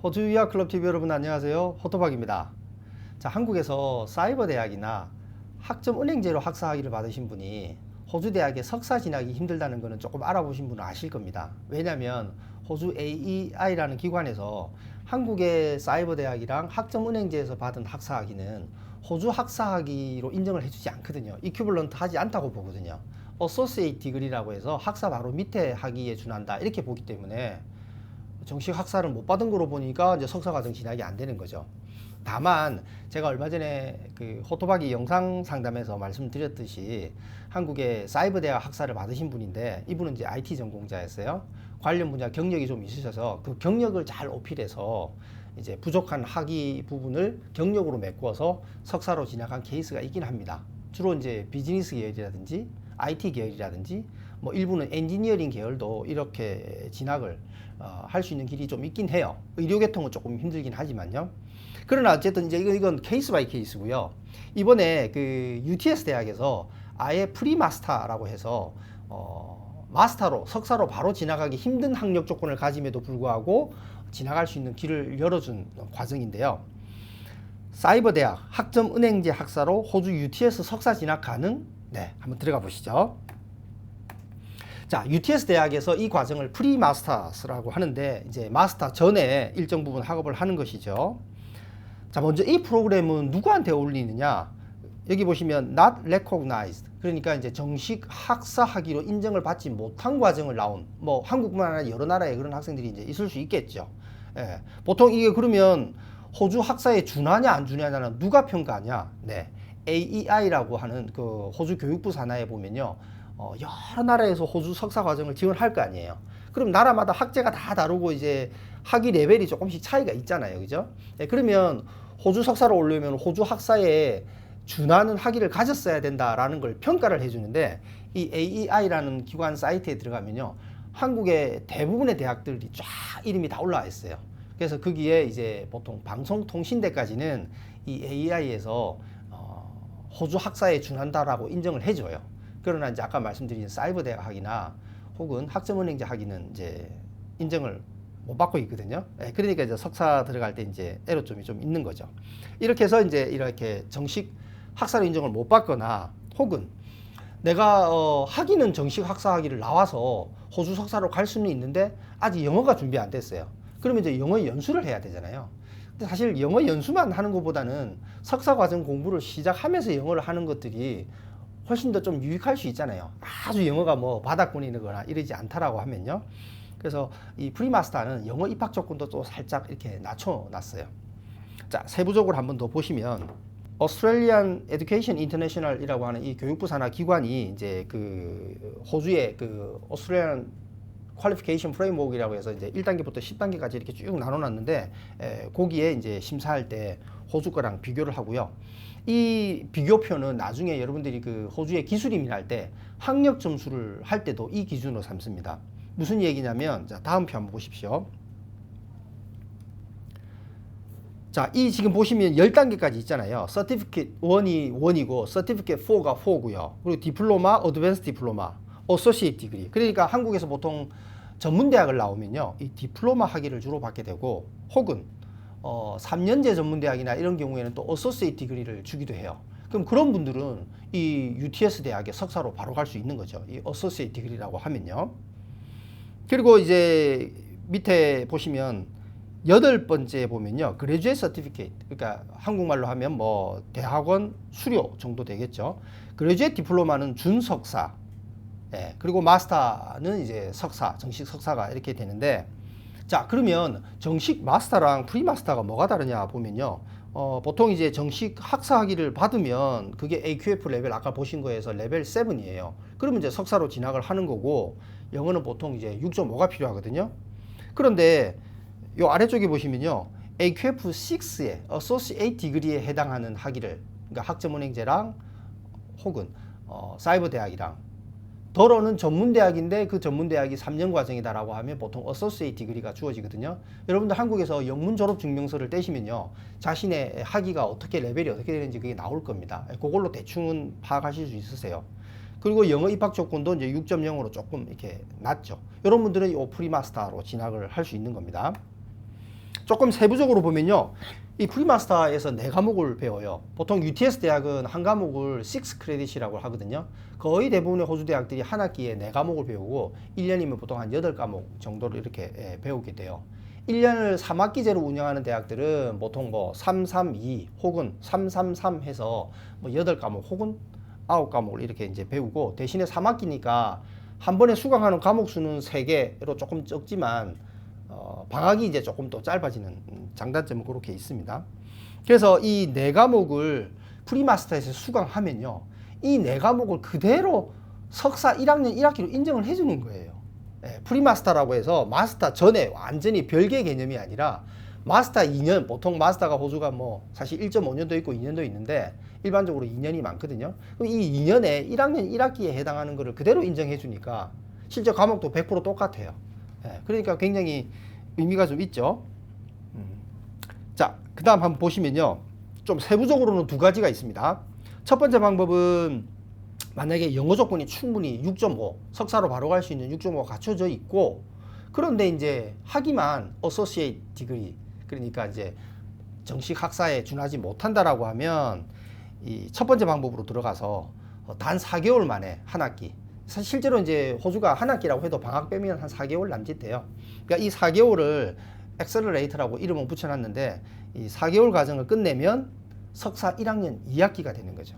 호주 유학 클럽 TV 여러분 안녕하세요. 호토박입니다. 자, 한국에서 사이버 대학이나 학점 은행제로 학사 학위를 받으신 분이 호주 대학에 석사 진학이 힘들다는 것은 조금 알아보신 분은 아실 겁니다. 왜냐하면 호주 AEI라는 기관에서 한국의 사이버 대학이랑 학점 은행제에서 받은 학사 학위는 호주 학사 학위로 인정을 해주지 않거든요. 이큐벌런트 하지 않다고 보거든요. 어소시에이트 디그리라고 해서 학사 바로 밑에 학위에 준한다 이렇게 보기 때문에 정식 학사를 못 받은 거로 보니까 이제 석사 과정 진학이 안 되는 거죠. 다만 제가 얼마 전에 그 호토박이 영상 상담에서 말씀드렸듯이 한국의 사이버 대학 학사를 받으신 분인데 이분은 이제 IT 전공자였어요. 관련 분야 경력이 좀 있으셔서 그 경력을 잘 어필해서 이제 부족한 학위 부분을 경력으로 메꿔서 석사로 진학한 케이스가 있긴 합니다. 주로 이제 비즈니스 계열이라든지 IT 계열이라든지 뭐 일부는 엔지니어링 계열도 이렇게 진학을 할 수 있는 길이 좀 있긴 해요. 의료계통은 조금 힘들긴 하지만요. 그러나 어쨌든 이제 이건 케이스 바이 케이스고요. 이번에 그 UTS 대학에서 아예 프리마스터라고 해서 마스터로 석사로 바로 진학하기 힘든 학력 조건을 가짐에도 불구하고 진학할 수 있는 길을 열어준 과정인데요. 사이버 대학 학점 은행제 학사로 호주 UTS 석사 진학 가능? 네, 한번 들어가 보시죠. 자, UTS 대학에서 이 과정을 프리마스터스라고 하는데 이제 마스터 전에 일정 부분 학업을 하는 것이죠. 자, 먼저 이 프로그램은 누구한테 어울리느냐? 여기 보시면 not recognized. 그러니까 이제 정식 학사 학위로 인정을 받지 못한 과정을 나온 뭐 한국뿐만 아니라 여러 나라의 그런 학생들이 이제 있을 수 있겠죠. 예. 보통 이게 그러면 호주 학사에 준하냐 안 준하냐는 누가 평가하냐? 네. AEI라고 하는 그 호주 교육부 산하에 보면요. 여러 나라에서 호주 석사 과정을 지원할 거 아니에요. 그럼 나라마다 학제가 다 다르고 이제 학위 레벨이 조금씩 차이가 있잖아요. 그죠? 네, 그러면 호주 석사로 오려면 호주 학사에 준하는 학위를 가졌어야 된다라는 걸 평가를 해주는데 이 AEI라는 기관 사이트에 들어가면요. 한국의 대부분의 대학들이 쫙 이름이 다 올라와 있어요. 그래서 거기에 이제 보통 방송통신대까지는 이 AEI에서 호주 학사에 준한다라고 인정을 해줘요. 그러나 이제 아까 말씀드린 사이버 대학이나 혹은 학점은행제 학위는 이제 인정을 못 받고 있거든요. 그러니까 이제 석사 들어갈 때 이제 애로점이 좀 있는 거죠. 이렇게 해서 이제 이렇게 정식 학사로 인정을 못 받거나 혹은 내가 학위는 정식 학사 학위를 나와서 호주 석사로 갈 수는 있는데 아직 영어가 준비 안 됐어요. 그러면 이제 영어 연수를 해야 되잖아요. 근데 사실 영어 연수만 하는 것보다는 석사 과정 공부를 시작하면서 영어를 하는 것들이 훨씬 더 좀 유익할 수 있잖아요. 아주 영어가 뭐 바닥권이거나 이러지 않다라고 하면요. 그래서 이 프리마스터는 영어 입학 조건도 또 살짝 이렇게 낮춰놨어요. 자, 세부적으로 한번 더 보시면 Australian Education International이라고 하는 이 교육부 산하 기관이 이제 그 호주의 그 Australian 퀄리피케이션 프레임워크이라고 해서 이제 1단계부터 10단계까지 이렇게 쭉 나눠놨는데 거기에 이제 심사할 때 호주 거랑 비교를 하고요. 이 비교표는 나중에 여러분들이 그 호주의 기술임을 할 때 학력 점수를 할 때도 이 기준으로 삼습니다. 무슨 얘기냐면 자, 다음 표 한번 보십시오. 자, 이 지금 보시면 10단계까지 있잖아요. Certificate 1이 1이고 Certificate 4가 4고요. 그리고 디플로마, 어드밴스 디플로마, 어소시에이트 디그리. 그러니까 한국에서 보통 전문대학을 나오면요. 이 디플로마 학위를 주로 받게 되고 혹은 3년제 전문대학이나 이런 경우에는 또 어소시에이트 디그리를 주기도 해요. 그럼 그런 분들은 이 UTS 대학의 석사로 바로 갈 수 있는 거죠. 이 어소시에이트 디그리라고 하면요. 그리고 이제 밑에 보시면 8번째 보면요. 그레듀에이트 서티피케이트. 그러니까 한국말로 하면 뭐 대학원 수료 정도 되겠죠. 그레듀에이트 디플로마는 준석사. 예, 그리고 마스터는 이제 석사, 정식 석사가 이렇게 되는데 자, 그러면 정식 마스터랑 프리마스터가 뭐가 다르냐 보면요. 보통 이제 정식 학사 학위를 받으면 그게 AQF 레벨 아까 보신 거에서 레벨 7이에요. 그러면 이제 석사로 진학을 하는 거고 영어는 보통 이제 6.5가 필요하거든요. 그런데 요 아래쪽에 보시면요. AQF 6에 Associate Degree에 해당하는 학위를 그러니까 학점은행제랑 혹은 사이버 대학이랑 더러는 전문대학인데 그 전문대학이 3년 과정이다라고 하면 보통 어소시에이트 디그리가 주어지거든요. 여러분들 한국에서 영문 졸업 증명서를 떼시면요. 자신의 학위가 어떻게 레벨이 어떻게 되는지 그게 나올 겁니다. 그걸로 대충은 파악하실 수 있으세요. 그리고 영어 입학 조건도 이제 6.0으로 조금 이렇게 낮죠. 여러분들은 이 프리마스터로 진학을 할 수 있는 겁니다. 조금 세부적으로 보면요. 이 프리마스터에서 4과목을 배워요. 보통 UTS 대학은 한 과목을 6 크레딧이라고 하거든요. 거의 대부분의 호주 대학들이 한 학기에 4과목을 배우고 1년이면 보통 한 8과목 정도를 이렇게 배우게 돼요. 1년을 3학기제로 운영하는 대학들은 보통 뭐 332 혹은 333 해서 뭐 8과목 혹은 9과목을 이렇게 이제 배우고, 대신에 3학기니까 한 번에 수강하는 과목 수는 3개로 조금 적지만 방학이 이제 조금 또 짧아지는 장단점은 그렇게 있습니다. 그래서 이 4과목을 프리마스터에서 수강하면요, 이 4과목을 그대로 석사 1학년 1학기로 인정을 해주는 거예요. 예, 프리마스터라고 해서 마스터 전에 완전히 별개의 개념이 아니라 마스터 2년, 보통 마스터가 호주가 뭐 사실 1.5년도 있고 2년도 있는데 일반적으로 2년이 많거든요. 그럼 이 2년에 1학년 1학기에 해당하는 거를 그대로 인정해 주니까 실제 과목도 100% 똑같아요. 예, 그러니까 굉장히 의미가 좀 있죠. 자, 그 다음 한번 보시면요, 좀 세부적으로는 2가지가 있습니다. 첫 번째 방법은 만약에 영어 조건이 충분히 6.5, 석사로 바로 갈 수 있는 6.5가 갖춰져 있고, 그런데 이제 학위만 어소시에이트 디그리, 그러니까 이제 정식 학사에 준하지 못한다라고 하면 이 첫 번째 방법으로 들어가서 단 4개월 만에 한 학기, 사실 실제로 이제 호주가 한 학기라고 해도 방학 빼면 한 4개월 남짓돼요. 그러니까 이 4개월을 엑셀러레이터라고 이름을 붙여놨는데, 이 4개월 과정을 끝내면 석사 1학년 2학기가 되는 거죠.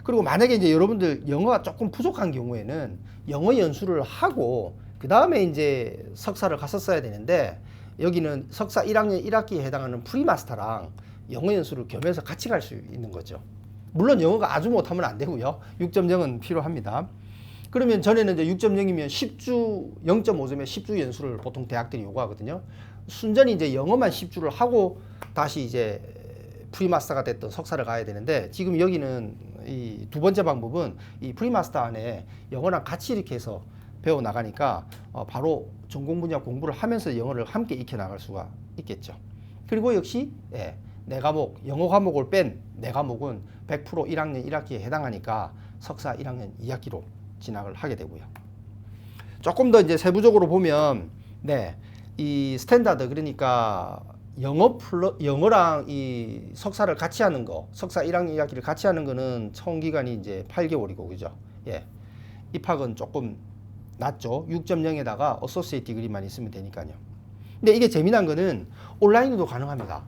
그리고 만약에 이제 여러분들 영어가 조금 부족한 경우에는 영어 연수를 하고 그 다음에 이제 석사를 갔었어야 되는데, 여기는 석사 1학년 1학기에 해당하는 프리마스터랑 영어 연수를 겸해서 같이 갈 수 있는 거죠. 물론 영어가 아주 못하면 안 되고요. 6.0은 필요합니다. 그러면 전에는 이제 6.0이면 10주, 0.5점에 10주 연수를 보통 대학들이 요구하거든요. 순전히 이제 영어만 10주를 하고 다시 이제 프리마스터가 됐던 석사를 가야 되는데, 지금 여기는 이 두 번째 방법은 이 프리마스터 안에 영어랑 같이 이렇게 해서 배워 나가니까 바로 전공 분야 공부를 하면서 영어를 함께 익혀 나갈 수가 있겠죠. 그리고 역시 4과목, 영어 과목을 뺀 4과목은 100% 1학년 1학기에 해당하니까 석사 1학년 2학기로 진학을 하게 되고요. 조금 더 이제 세부적으로 보면, 이 스탠다드, 그러니까 영어랑 이 석사를 같이 하는 거, 석사 1학년 2학기를 같이 하는 거는 총 기간이 이제 8개월이고, 그죠? 예. 입학은 조금 낮죠. 6.0에다가 어소시에이트 디그리만 있으면 되니까요. 근데 이게 재미난 거는 온라인으로도 가능합니다.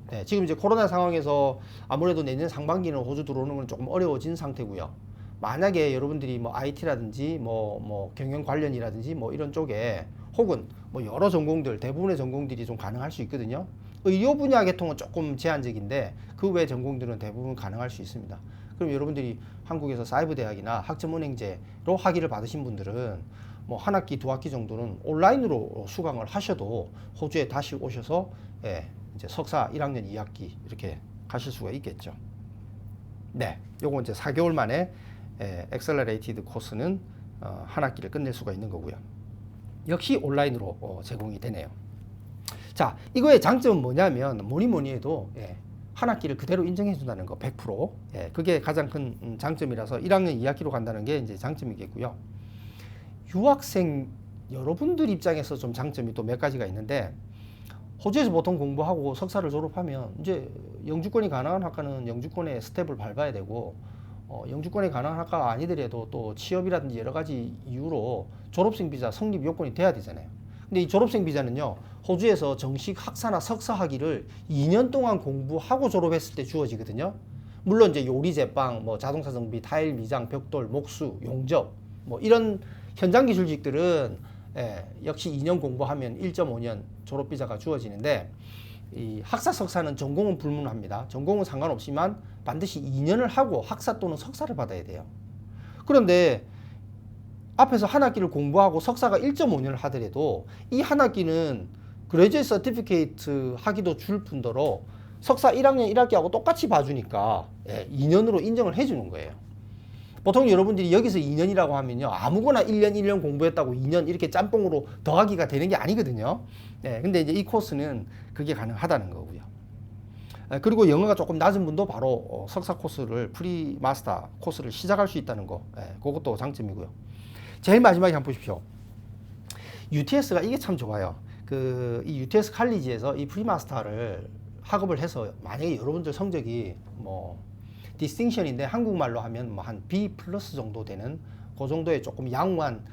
네, 지금 이제 코로나 상황에서 아무래도 내년 상반기는 호주 들어오는 건 조금 어려워진 상태고요. 만약에 여러분들이 뭐 IT라든지 뭐 경영 관련이라든지 뭐 이런 쪽에, 혹은 뭐 여러 전공들, 대부분의 전공들이 좀 가능할 수 있거든요. 의료 분야 계통은 조금 제한적인데 그 외 전공들은 대부분 가능할 수 있습니다. 그럼 여러분들이 한국에서 사이버 대학이나 학점은행제로 학위를 받으신 분들은 뭐 한 학기, 2학기 정도는 온라인으로 수강을 하셔도 호주에 다시 오셔서 이제 석사 1학년 2학기 이렇게 가실 수가 있겠죠. 네, 요거 이제 4개월 만에 엑셀러레이티드 코스는 한 학기를 끝낼 수가 있는 거고요. 역시 온라인으로 제공이 되네요. 자, 이거의 장점은 뭐냐면 뭐니 해도 한 학기를 그대로 인정해 준다는 거, 100%. 그게 가장 큰 장점이라서 1학년 2학기로 간다는 게 이제 장점이겠고요. 유학생 여러분들 입장에서 좀 장점이 또 몇 가지가 있는데, 호주에서 보통 공부하고 석사를 졸업하면 이제 영주권이 가능한 학과는 영주권의 스텝을 밟아야 되고, 영주권이 가능한 학과가 아니더라도 또 취업이라든지 여러 가지 이유로 졸업생 비자 성립 요건이 돼야 되잖아요. 근데 이 졸업생 비자는요, 호주에서 정식 학사나 석사 학위를 2년 동안 공부하고 졸업했을 때 주어지거든요. 물론 이제 요리 제빵, 뭐 자동차 정비, 타일 미장, 벽돌, 목수, 용접, 뭐 이런 현장 기술직들은 역시 2년 공부하면 1.5년 졸업 비자가 주어지는데, 이 학사 석사는 전공은 불문합니다. 전공은 상관없지만 반드시 2년을 하고 학사 또는 석사를 받아야 돼요. 그런데 앞에서 한 학기를 공부하고 석사가 1.5년을 하더라도 이 한 학기는 그레이주에이트 서티피케이트 학위도 줄 뿐더러 석사 1학년 1학기하고 똑같이 봐주니까 2년으로 인정을 해주는 거예요. 보통 여러분들이 여기서 2년이라고 하면요, 아무거나 1년 공부했다고 2년 이렇게 짬뽕으로 더하기가 되는 게 아니거든요. 근데 이제 이 코스는 그게 가능하다는 거고요. 그리고 영어가 조금 낮은 분도 바로 석사 코스를, 프리마스터 코스를 시작할 수 있다는 거, 그것도 장점이고요. 제일 마지막에 한번 보십시오. UTS가 이게 참 좋아요. 이 UTS 칼리지에서 이 프리마스터를 학업을 해서 만약에 여러분들 성적이 뭐 디스팅션인데 한국말로 하면 뭐 한 B 플러스 정도 되는 그 정도의 조금 양호한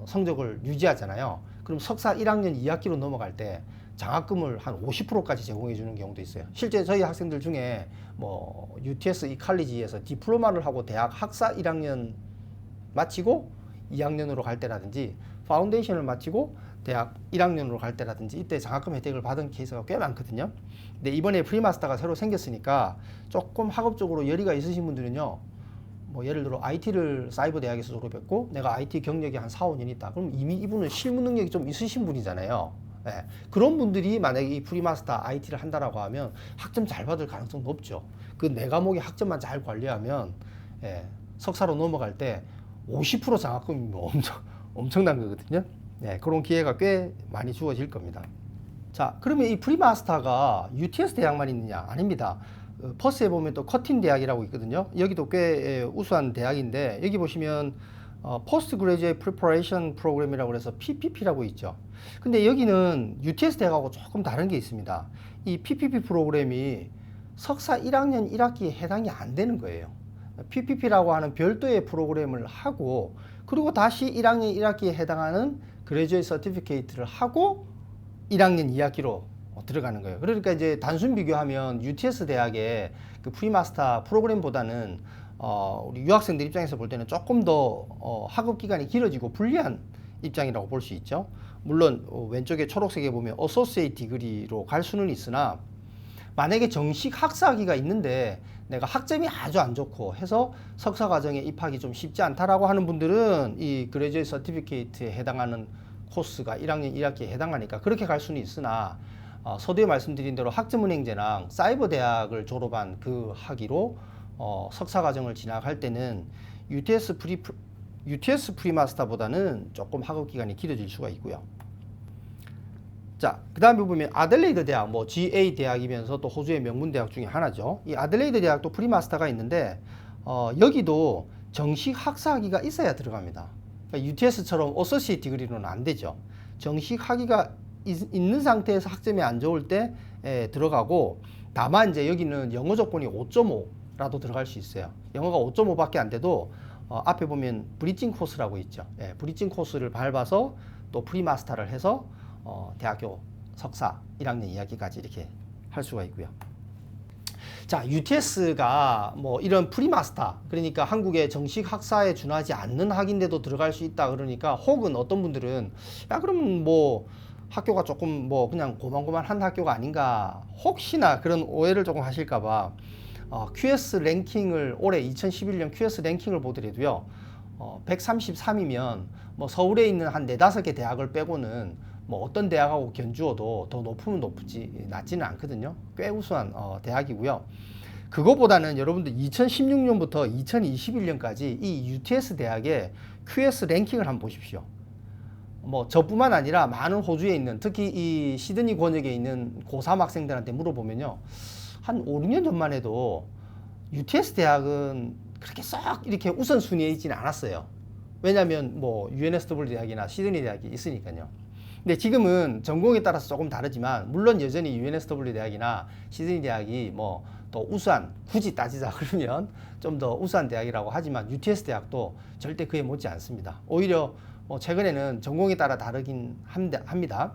성적을 유지하잖아요. 그럼 석사 1학년 2학기로 넘어갈 때 장학금을 한 50%까지 제공해 주는 경우도 있어요. 실제 저희 학생들 중에 뭐 UTS 이 칼리지에서 디플로마를 하고 대학 학사 1학년 마치고 2학년으로 갈 때라든지 파운데이션을 마치고 대학 1학년으로 갈 때라든지 이때 장학금 혜택을 받은 케이스가 꽤 많거든요. 근데 이번에 프리마스터가 새로 생겼으니까 조금 학업적으로 열의가 있으신 분들은요, 뭐 예를 들어 IT를 사이버 대학에서 졸업했고 내가 IT 경력이 한 4, 5년 있다. 그럼 이미 이분은 실무 능력이 좀 있으신 분이잖아요. 예, 그런 분들이 만약에 이 프리마스터 IT를 한다라고 하면 학점 잘 받을 가능성이 높죠. 그 네 과목의 학점만 잘 관리하면 석사로 넘어갈 때 50% 장학금이 뭐 엄청난 거거든요. 그런 기회가 꽤 많이 주어질 겁니다. 자, 그러면 이 프리마스터가 UTS 대학만 있느냐? 아닙니다. 퍼스에 보면 또 커틴 대학이라고 있거든요. 여기도 꽤 우수한 대학인데 여기 보시면 Post Graduate Preparation Program이라고 해서 PPP라고 있죠. 근데 여기는 UTS 대학하고 조금 다른 게 있습니다. 이 PPP 프로그램이 석사 1학년 1학기에 해당이 안 되는 거예요. PPP라고 하는 별도의 프로그램을 하고 그리고 다시 1학년 1학기에 해당하는 그레듀에이트 서티피케이트를 하고 1학년 2학기로 들어가는 거예요. 그러니까 이제 단순 비교하면 UTS 대학의 그 프리마스터 프로그램보다는 우리 유학생들 입장에서 볼 때는 조금 더 학업 기간이 길어지고 불리한 입장이라고 볼 수 있죠. 물론 왼쪽에 초록색에 보면 어소시에이트 디그리로 갈 수는 있으나 만약에 정식 학사학위가 있는데 내가 학점이 아주 안 좋고 해서 석사 과정에 입학이 좀 쉽지 않다라고 하는 분들은 이 그레듀에이트 서티피케이트에 해당하는 코스가 1학년 1학기에 해당하니까 그렇게 갈 수는 있으나 서두에 말씀드린 대로 학점은행제랑 사이버 대학을 졸업한 그 학위로 석사 과정을 진학할 때는 UTS 프리마스터보다는 조금 학업 기간이 길어질 수가 있고요. 자, 그 다음에 보면 아들레이드 대학, 뭐 GA 대학이면서 또 호주의 명문 대학 중에 하나죠. 이 아들레이드 대학도 프리마스터가 있는데 여기도 정식 학사학위가 있어야 들어갑니다. 그러니까 UTS처럼 어소시에이트 디그리로는 안 되죠. 정식 학위가 있는 상태에서 학점이 안 좋을 때 들어가고 다만 이제 여기는 영어 조건이 5.5라도 들어갈 수 있어요. 영어가 5.5밖에 안 돼도 앞에 보면 브리징 코스라고 있죠. 브리징 코스를 밟아서 또 프리마스터를 해서 대학교 석사 1학년 2학기까지 이렇게 할 수가 있고요. 자, UTS가 뭐 이런 프리마스터, 그러니까 한국의 정식 학사에 준하지 않는 학인데도 들어갈 수 있다 그러니까 혹은 어떤 분들은 야 그러면 뭐 학교가 조금 뭐 그냥 고만고만한 학교가 아닌가 혹시나 그런 오해를 조금 하실까봐 QS 랭킹을 올해 2011년 QS 랭킹을 보더라도요 133이면 뭐 서울에 있는 한 4-5개 대학을 빼고는 뭐 어떤 대학하고 견주어도 더 높으면 높지 낮지는 않거든요. 꽤 우수한 대학이고요. 그거보다는 여러분들 2016년부터 2021년까지 이 UTS 대학의 QS 랭킹을 한번 보십시오. 뭐 저뿐만 아니라 많은 호주에 있는 특히 이 시드니 권역에 있는 고3 학생들한테 물어보면요. 한 5, 6년 전만 해도 UTS 대학은 그렇게 썩 이렇게 우선순위에 있지는 않았어요. 왜냐하면 뭐 UNSW 대학이나 시드니 대학이 있으니까요. 근데 지금은 전공에 따라서 조금 다르지만 물론 여전히 UNSW 대학이나 시드니 대학이 뭐 더 우수한, 굳이 따지자 그러면 좀 더 우수한 대학이라고 하지만 UTS 대학도 절대 그에 못지 않습니다. 오히려 뭐 최근에는 전공에 따라 다르긴 합니다.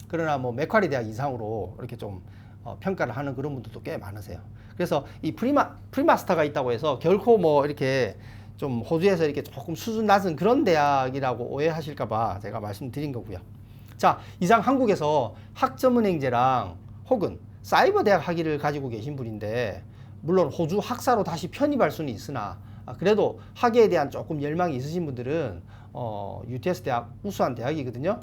그러나 뭐 맥쿼리 대학 이상으로 이렇게 좀 평가를 하는 그런 분들도 꽤 많으세요. 그래서 이 프리마스터가 있다고 해서 결코 뭐 이렇게 좀 호주에서 이렇게 조금 수준 낮은 그런 대학이라고 오해하실까봐 제가 말씀드린 거고요. 자, 이상 한국에서 학점은행제랑 혹은 사이버 대학 학위를 가지고 계신 분인데 물론 호주 학사로 다시 편입할 수는 있으나 그래도 학위에 대한 조금 열망이 있으신 분들은 UTS 대학 우수한 대학이거든요.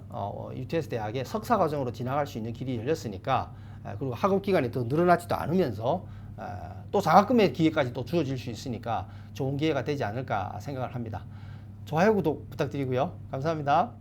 UTS 대학의 석사 과정으로 진학할 수 있는 길이 열렸으니까 그리고 학업 기간이 더 늘어나지도 않으면서 또 장학금의 기회까지 또 주어질 수 있으니까 좋은 기회가 되지 않을까 생각을 합니다. 좋아요, 구독 부탁드리고요. 감사합니다.